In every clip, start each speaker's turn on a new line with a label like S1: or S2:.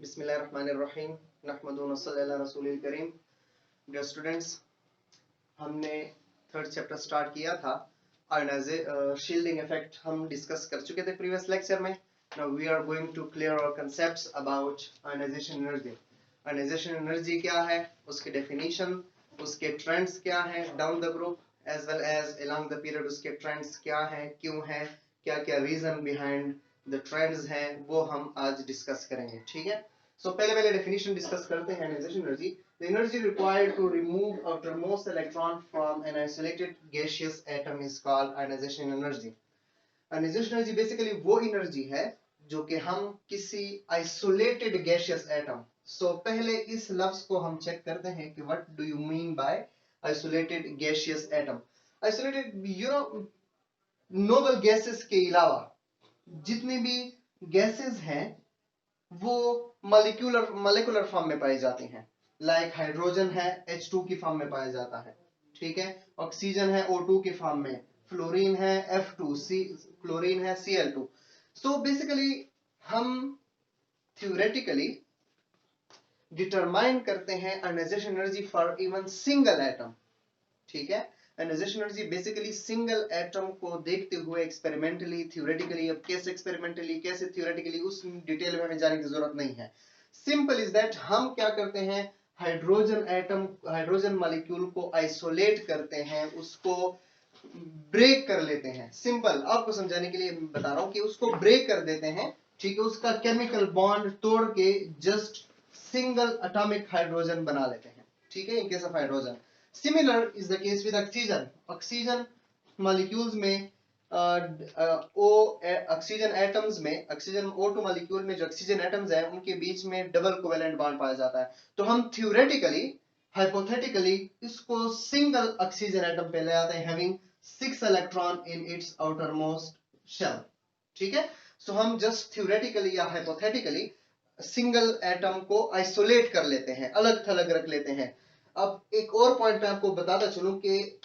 S1: बिस्मिल्लाहिर्रहमानिर्रहीम नहमदुहु व नस्सल्ली अला रसूलिल करीम। डियर स्टूडेंट्स, हमने थर्ड चैप्टर स्टार्ट किया था शील्डिंग इफेक्ट हम डिस्कस कर चुके थे प्रीवियस लेक्चर में। Now we are going to clear our concepts about ionisation energy. Ionisation energy क्या है, उसकी डेफिनेशन, उसके ट्रेंड्स क्या हैं down the group as well as along the period, उसके ट्रेंड्स क्या हैं, क्यों हैं, क्या क्या रीजन बिहाइंड द ट्रेंड्स हैं, वो हम आज डिस्कस करेंगे। ठीक है, सो पहले डेफिनेशन डिस्कस करते हैं ionisation energy. The energy required to remove outermost electron from an isolated gaseous atom is called ionization energy. Ionization energy basically वो एनर्जी है जो कि हम किसी isolated gaseous atom, so पहले इस लफ्ज को हम चेक करते हैं कि what do you mean by isolated gaseous atom. Isolated, you know, noble gases के अलावा जितने भी gases हैं वो मॉलिक्यूलर फॉर्म में पाई जाती हैं। लाइक हाइड्रोजन है H2 की फॉर्म में पाया जाता है, ठीक है। ऑक्सीजन है O2 की फॉर्म में, फ्लोरीन है F2, क्लोरीन है Cl2। सो बेसिकली हम थ्योरेटिकली डिटरमाइन करते हैं ionisation energy for even single atom, ठीक है। Ionisation energy basically single atom को देखते हुए एक्सपेरिमेंटली, थ्योरेटिकली, अब कैसे एक्सपेरिमेंटली कैसे थ्योरेटिकली उस डिटेल में हमें जाने की जरूरत नहीं है। सिंपल इज दैट हम क्या करते हैं, हाइड्रोजन मॉलिक्यूल को आइसोलेट करते हैं, उसको ब्रेक कर लेते हैं। सिंपल आपको समझाने के लिए बता रहा हूं कि उसको ब्रेक कर देते हैं, ठीक है। उसका केमिकल बॉन्ड तोड़ के जस्ट सिंगल एटॉमिक हाइड्रोजन बना लेते हैं, ठीक है, in case of hydrogen. Similar is the case with oxygen. Oxygen molecules में ऑक्सीजन एटम्स में, ऑक्सीजन O2 मॉलिक्यूल में जो ऑक्सीजन एटम्स हैं उनके बीच में डबल कोवेलेंट बॉन्ड पाया जाता है। तो हम थ्योरेटिकली, हाइपोथेटिकली इसको सिंगल ऑक्सीजन एटम पे ले आते हैं having 6 electron in its outer most shell, ठीक है। सो हम जस्ट थ्योरेटिकली या हाइपोथेटिकली सिंगल एटम को आइसोलेट कर लेते हैं, अलग थलग रख लेते हैं। अब एक और पॉइंट मैं आपको बताता चलूं कि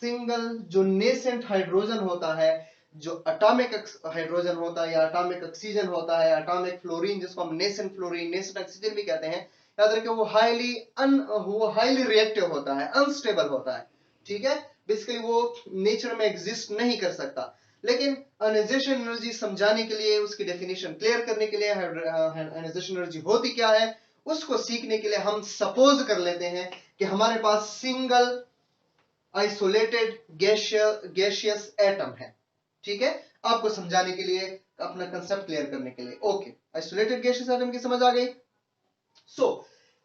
S1: सिंगल जो नेसेंट हाइड्रोजन होता है, जो एटॉमिक हाइड्रोजन होता है या एटॉमिक ऑक्सीजन होता है, एटॉमिक फ्लोरीन जिसको हम नेसेंट फ्लोरीन, नेसेंट ऑक्सीजन भी कहते हैं, याद रखिए वो हाईली रिएक्टिव होता है, अनस्टेबल होता है, ठीक है। बेसिकली वो नेचर में एग्जिस्ट नहीं कर सकता। लेकिन आयनाइजेशन एनर्जी समझाने के लिए, उसकी डेफिनेशन क्लियर करने के लिए, आयनाइजेशन एनर्जी होती क्या है उसको सीखने के लिए हम सपोज कर लेते हैं कि हमारे पास सिंगल आइसोलेटेड गैशियस एटम है, ठीक है। आपको समझाने के लिए, अपना कंसेप्ट क्लियर करने के लिए, ओके। आइसोलेटेड गैशियस एटम की समझ आ गई। सो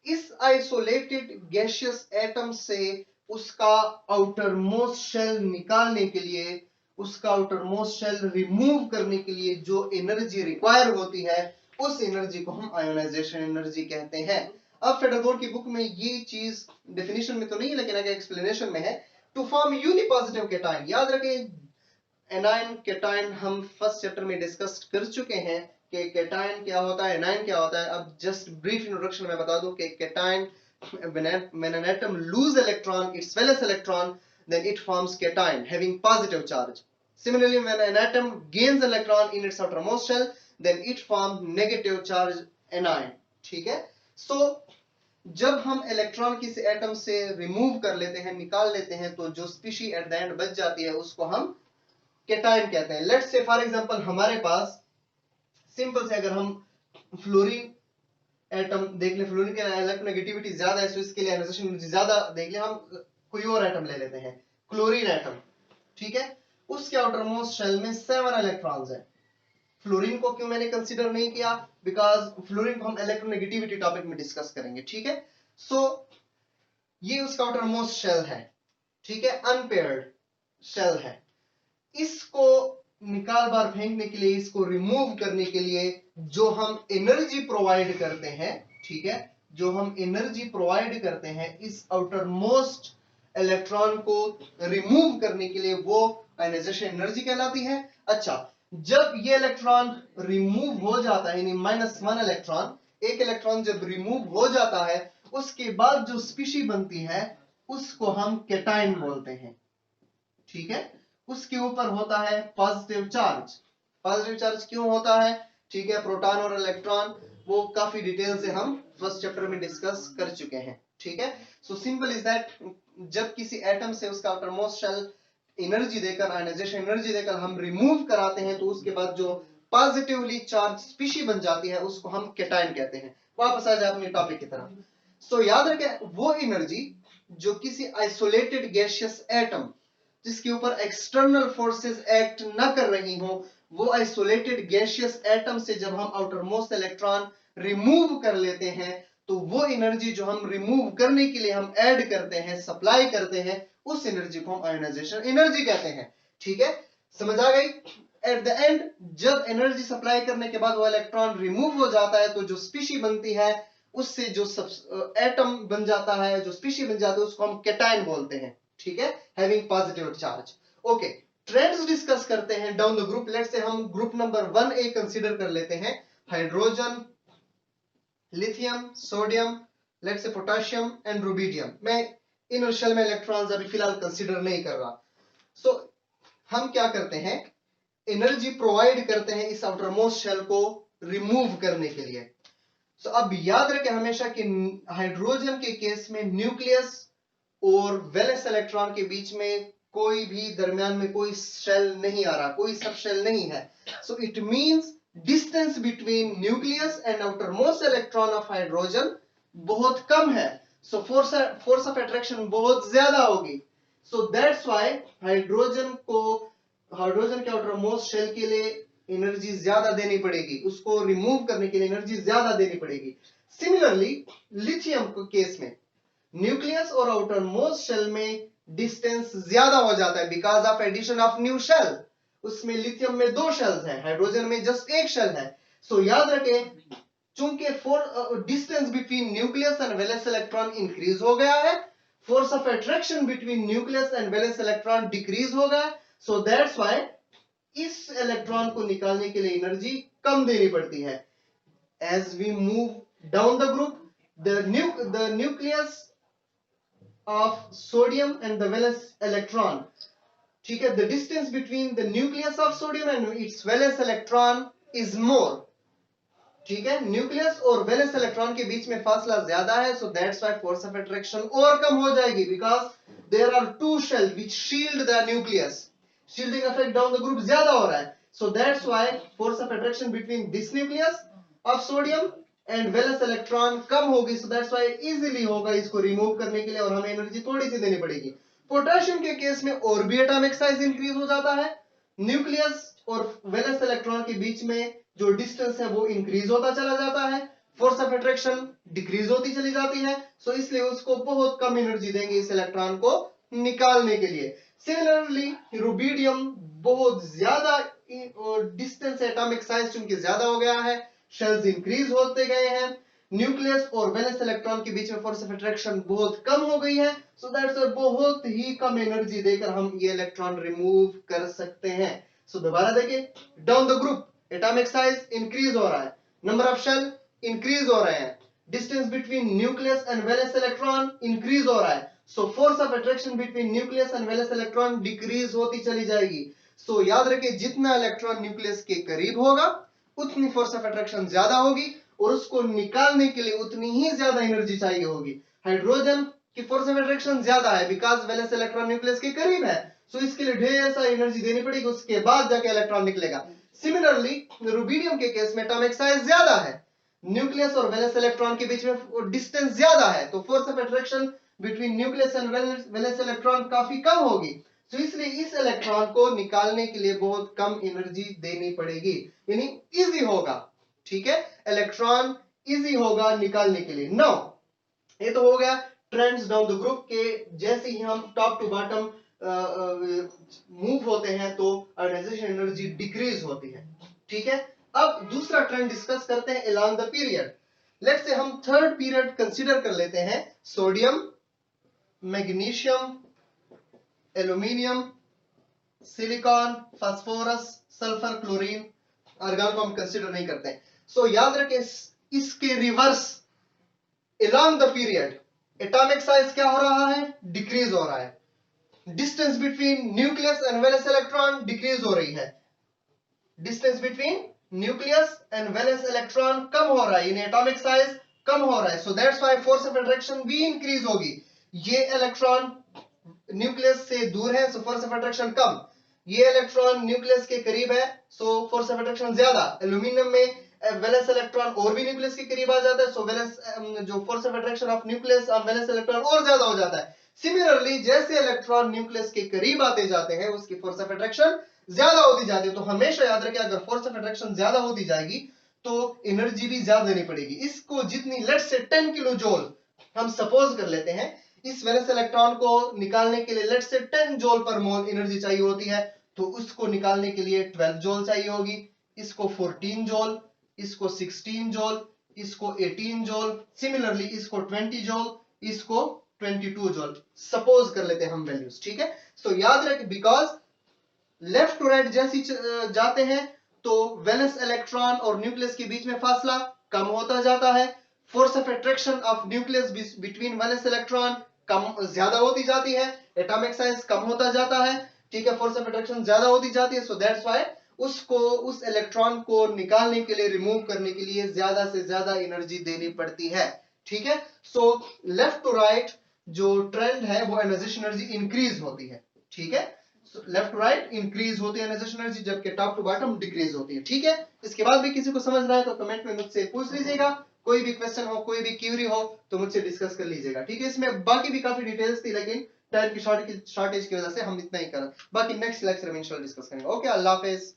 S1: इस आइसोलेटेड गैशियस एटम से उसका आउटर मोस्ट शेल निकालने के लिए, उसका आउटर मोस्ट शेल रिमूव करने के लिए जो एनर्जी रिक्वायर होती है, उस एनर्जी को हम आयोनाइजेशन एनर्जी कहते हैं। अब फेडरबोर की बुक में ये चीज डेफिनेशन में तो नहीं है लेकिन आगे एक्सप्लेनेशन में है। टू फॉर्म यूनिपॉजिटिव केटाइन, याद रखें एनायन केटाइन हम फर्स्ट चैप्टर में डिस्कस कर चुके हैं कि केटाइन क्या होता है, एनायन क्या होता है। अब जस्ट ब्रीफ इंट्रोडक्शन में बता दूं कि cation, when an atom lose electron, its valence electron, then it forms cation having positive charge. Similarly, when an atom gains electron in its outermost shell, then it forms negative charge anion, ठीक है। so जब हम electron किसी atom से remove कर लेते हैं, निकाल लेते हैं, तो जो स्पीशी एट द एंड बच जाती है उसको हम केटाइन कहते हैं। लेट्स से फॉर एग्जांपल हमारे पास सिंपल से अगर हम फ्लोरीन एटम देख ले, फ्लोरीन की इलेक्ट्रोनेगेटिविटी ज्यादा है, सो इसके लिए आयनाइजेशन एनर्जी ज्यादा देख ले। हम कोई और एटम ले लेते हैं, क्लोरीन एटम, ठीक है। उसके आउटर मोस्ट शेल में 7 इलेक्ट्रॉन्स हैं। फ्लोरीन को क्यों मैंने कंसीडर नहीं किया, बिकॉज फ्लोरीन को हम इलेक्ट्रोनेगेटिविटी टॉपिक में डिस्कस करेंगे, ठीक है। सो ये उसका आउटर मोस्ट शेल है, ठीक है, अनपेयर्ड शेल है। इसको निकाल बार फेंकने के लिए, इसको रिमूव करने के लिए जो हम एनर्जी प्रोवाइड करते हैं, ठीक है, जो हम एनर्जी प्रोवाइड करते हैं इस आउटर मोस्ट इलेक्ट्रॉन को रिमूव करने के लिए, वो आयनाइजेशन एनर्जी कहलाती है। अच्छा, जब ये इलेक्ट्रॉन रिमूव हो जाता है, यानी -1 इलेक्ट्रॉन, एक इलेक्ट्रॉन जब रिमूव हो जाता है, उसके बाद जो स्पीशी बनती है उसको हम केटाइन बोलते हैं, ठीक है। उसके ऊपर होता है पॉजिटिव चार्ज। पॉजिटिव चार्ज क्यों होता है, ठीक है, प्रोटॉन और इलेक्ट्रॉन वो काफी डिटेल से हम फर्स्ट चैप्टर में डिस्कस कर चुके हैं, ठीक है। सो सिंपल इज दैट, जब किसी एटम से उसका आउटर मोस्ट शेल एनर्जी देकर, आयनाइजेशन एनर्जी देकर हम रिमूव कराते हैं, तो उसके बाद जो पॉजिटिवली चार्ज स्पीशी बन जाती है उसको हम कैटायन कहते हैं। वापस आ जाए अपने टॉपिक की तरफ। सो याद रखें, वो एनर्जी जो किसी आइसोलेटेड गैसियस एटम जिसके ऊपर एक्सटर्नल फोर्सेस एक्ट ना कर रही हो, वो आइसोलेटेड गैसियस एटम से जब हम आउटर मोस्ट इलेक्ट्रॉन रिमूव कर लेते हैं, तो वो एनर्जी जो हम रिमूव करने के लिए हम ऐड करते हैं, सप्लाई करते हैं, उस एनर्जी को हम आयोनाइजेशन एनर्जी कहते हैं, ठीक है। समझ आ गई। एट द एंड जब एनर्जी सप्लाई करने के बाद वो इलेक्ट्रॉन रिमूव हो जाता है, तो जो स्पीशी बनती है उससे जो एटम बन जाता है, जो स्पीशी बन जाता है, उसको हम कैटायन बोलते हैं, ठीक है, having positive charge. Okay, trends discuss करते हैं down the group. Let's say हम ग्रुप नंबर 1A कंसीडर कर लेते हैं, hydrogen, lithium, sodium, let's say potassium and rubidium. मैं इन शेल में इलेक्ट्रॉन्स अभी फिलहाल कंसीडर नहीं कर रहा। सो हम क्या करते हैं, एनर्जी प्रोवाइड करते हैं इस आउटर मोस्ट शेल को रिमूव करने के लिए। सो अब याद रखें हमेशा कि हाइड्रोजन के केस में न्यूक्लियस और वैलेंस इलेक्ट्रॉन के बीच में कोई भी दरमियान में कोई शेल नहीं आ रहा, कोई सब शेल नहीं है। So it means distance between nucleus and outermost electron of hydrogen बहुत कम है। सो फोर्स ऑफ अट्रैक्शन बहुत ज्यादा होगी। सो दैट्स व्हाई हाइड्रोजन के आउटरमोस्ट शेल के लिए एनर्जी ज्यादा देनी पड़ेगी, उसको रिमूव करने के लिए एनर्जी ज्यादा देनी पड़ेगी। सिमिलरली लिथियम के केस में न्यूक्लियस और आउटर मोस्ट शेल में डिस्टेंस ज्यादा हो जाता है because of addition of new shell. उसमें लिथियम में 2 शेल्स हैं, हाइड्रोजन में जस्ट 1 शेल है। सो याद रखें, चूंकि distance between nucleus and valence electron increase हो गया है, force of attraction between nucleus and valence electron decrease हो गया। सो दैट्स व्हाई इस इलेक्ट्रॉन को निकालने के लिए एनर्जी कम देनी पड़ती है। As we move down the group, the nucleus of sodium and the valence electron, ठीक है, the distance between the nucleus of sodium and its valence electron is more, ठीक है, न्यूक्लियस और वैलेंस इलेक्ट्रॉन के बीच में फासला ज्यादा है। So that's why force of attraction और कम हो जाएगी because there are 2 shells which shield the nucleus. Shielding effect down the group ज्यादा हो रहा है। So that's why force of attraction between this nucleus of sodium and valence electron कम होगी। सो दैट्स व्हाई इजीली होगा इसको remove करने के लिए और हमें एनर्जी थोड़ी सी देनी पड़ेगी। पोटेशियम के केस में और भी एटॉमिक साइज इंक्रीज हो जाता है, न्यूक्लियस और वैलेंस इलेक्ट्रॉन के बीच में जो डिस्टेंस है वो इंक्रीज होता चला जाता है, फोर्स ऑफ अट्रैक्शन डिक्रीज होती चली जाती है। सो इसलिए उसको बहुत कम एनर्जी देंगे इस इलेक्ट्रॉन को निकालने के लिए। सिमिलरली रुबिडियम बहुत ज्यादा डिस्टेंस, एटॉमिक साइज चूंकि ज्यादा हो गया है, शेल्स इंक्रीज होते गए हैं, न्यूक्लियस और वैलेंस इलेक्ट्रॉन के बीच में फोर्स ऑफ अट्रैक्शन बहुत कम हो गई है। सो दैट्स बहुत ही कम एनर्जी देकर हम ये इलेक्ट्रॉन रिमूव कर सकते हैं। सो दोबारा देखिए, down the group atomic size increase हो रहा है, नंबर ऑफ शेल इंक्रीज हो रहे हैं, distance between nucleus and valence electron increase हो रहा है। So force of attraction between nucleus and valence electron decrease होती चली जाएगी। सो याद रखिए, जितना इलेक्ट्रॉन न्यूक्लियस के करीब होगा उतनी फोर्स ऑफ अट्रैक्शन ज्यादा होगी और उसको निकालने के लिए उतनी ही ज्यादा एनर्जी चाहिए होगी। हाइड्रोजन की फोर्स ऑफ अट्रैक्शन ज्यादा है बिकॉज वैलेंस इलेक्ट्रॉन न्यूक्लियस के करीब है। सो इसके लिए ढेर सारी एनर्जी देनी पड़ेगी, उसके बाद जाके इलेक्ट्रॉन निकलेगा। सिमिलरली रुबिडियम के केस में एटॉमिक साइज ज्यादा है, न्यूक्लियस और वैलेंस इलेक्ट्रॉन के बीच में डिस्टेंस ज्यादा है, तो force of attraction between nucleus and valence electron काफी कम होगी। तो इसलिए इस इलेक्ट्रॉन को निकालने के लिए बहुत कम एनर्जी देनी पड़ेगी, यानी इजी होगा, ठीक है, इलेक्ट्रॉन इजी होगा निकालने के लिए। नाउ ये तो हो गया ट्रेंड्स डाउन द ग्रुप के, जैसे ही हम टॉप टू बॉटम मूव होते हैं तो आयोनाइजेशन एनर्जी डिक्रीज होती है, ठीक है। अब दूसरा ट्रेंड डिस्कस करते हैं along the period. Let's say हम थर्ड पीरियड कंसीडर कर लेते हैं, sodium, magnesium, aluminium, silicon, phosphorus, sulphur, chlorine, argon को हम कंसीडर नहीं करते हैं। सो याद रखें, इसके reverse along the period atomic size क्या हो रहा है, डिक्रीज हो रहा है, distance between nucleus and valence electron decrease हो रही है, distance between nucleus and valence electron कम हो रहा है, यानी एटॉमिक साइज कम हो रहा है, so that's why force of attraction भी इंक्रीज होगी। ये इलेक्ट्रॉन न्यूक्लियस से दूर है, सो फोर्स ऑफ अट्रैक्शन कम। ये इलेक्ट्रॉन न्यूक्लियस के करीब है, सो फोर्स ऑफ अट्रैक्शन ज्यादा। एल्यूमिनियम में वैलेंस इलेक्ट्रॉन और भी न्यूक्लियस के करीब आ जाता है, सो वैलेंस जो force of attraction of nucleus on valence electron और ज्यादा हो जाता है। सिमिलरली जैसे इलेक्ट्रॉन न्यूक्लियस के करीब आते जाते हैं, उसकी फोर्स ऑफ अट्रैक्शन ज्यादा होती जाती है। तो हमेशा याद रखें, अगर फोर्स ऑफ अट्रैक्शन ज्यादा होती जाएगी तो एनर्जी भी ज्यादा देनी पड़ेगी। इसको जितनी, लेट्स से 10 किलो जूल हम सपोज कर लेते हैं, इस वैलेंस इलेक्ट्रॉन को निकालने के लिए लेट्स से 10 जूल पर मोल एनर्जी चाहिए होती है, तो उसको निकालने के लिए 12 जूल चाहिए होगी, इसको 14 जूल, इसको 16 जूल, इसको 18 जूल, सिमिलरली इसको 20 जूल, इसको 22 जूल सपोज कर लेते हैं हम वैल्यूज, ठीक है। सो याद रखें, बिकॉज लेफ्ट टू राइट जैसी जाते हैं तो वैलेंस इलेक्ट्रॉन और न्यूक्लियस के बीच में फासला कम होता जाता है। Force of attraction of nucleus between valence electron कम ज्यादा होती जाती है, एटॉमिक साइज कम होता जाता है, ठीक है, फोर्स ऑफ अट्रैक्शन ज्यादा होती जाती है, सो दैट्स व्हाई उसको, उस इलेक्ट्रॉन को निकालने के लिए, रिमूव करने के लिए ज्यादा से ज्यादा एनर्जी देनी पड़ती है, ठीक है। सो लेफ्ट टू राइट जो ट्रेंड है वो आयोनाइजेशन एनर्जी इंक्रीज होती है, ठीक है। लेफ्ट टू राइट इंक्रीज होती है आयोनाइजेशन एनर्जी, जबकि टॉप टू बॉटम डिक्रीज होती है, ठीक है। इसके बाद भी किसी को समझ रहा है तो कमेंट में मुझसे पूछ लीजिएगा, कोई भी क्वेश्चन हो, कोई भी क्यूरी हो तो मुझसे डिस्कस कर लीजिएगा, ठीक है। इसमें बाकी भी काफी डिटेल्स थी, लेकिन टाइम की शॉर्टेज की वजह से हम इतना ही कर, बाकी नेक्स्ट लेक्चर में इंशाल्लाह डिस्कस करेंगे। ओके, अल्लाह हाफिज।